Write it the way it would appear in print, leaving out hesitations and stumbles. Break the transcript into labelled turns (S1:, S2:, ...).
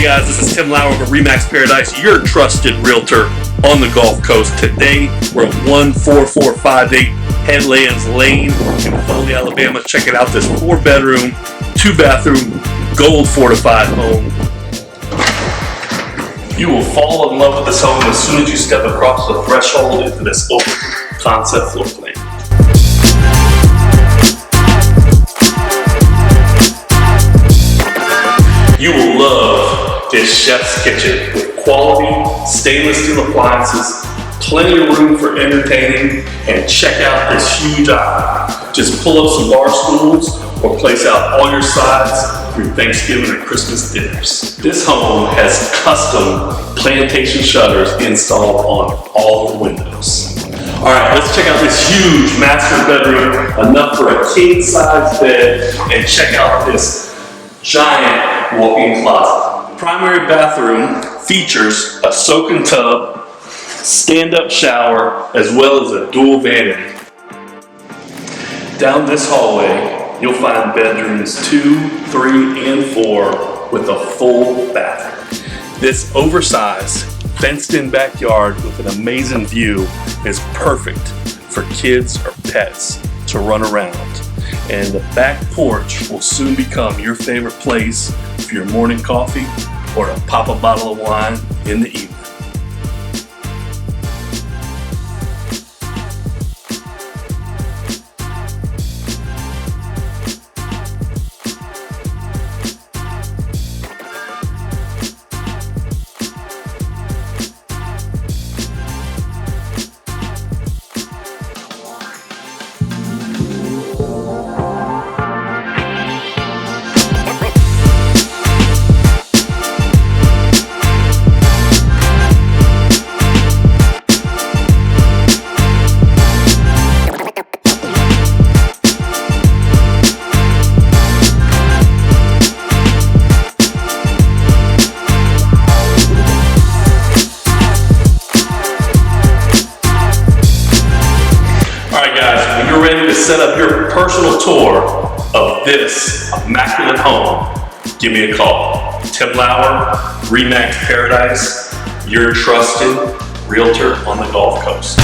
S1: Hey guys, this is Tim Lauer of RE/MAX Paradise, your trusted realtor on the Gulf Coast. Today, we're at 14458 Headlands Lane in Foley, Alabama. Check it out, this 4-bedroom, 2-bathroom, gold fortified home. You will fall in love with this home as soon as you step across the threshold into this open concept floor plan. You will love this chef's kitchen with quality stainless steel appliances, plenty of room for entertaining, and check out this huge island. Just pull up some bar stools or place out all your sides for your Thanksgiving or Christmas dinners. This home has custom Plantation shutters installed on all the windows. All right, let's check out this huge master bedroom, enough for a king-size bed, and check out this giant walk-in closet. Primary bathroom features a soaking tub, stand-up shower, as well as a dual vanity. Down this hallway, you'll find bedrooms 2, 3, and 4 with a full bathroom. This oversized, fenced-in backyard with an amazing view is perfect for kids or pets to run around. And the back porch will soon become your favorite place for your morning coffee or to pop a bottle of wine in the evening. When you're ready to set up your personal tour of this immaculate home, give me a call. Tim Lauer, RE/MAX Paradise, your trusted realtor on the Gulf Coast.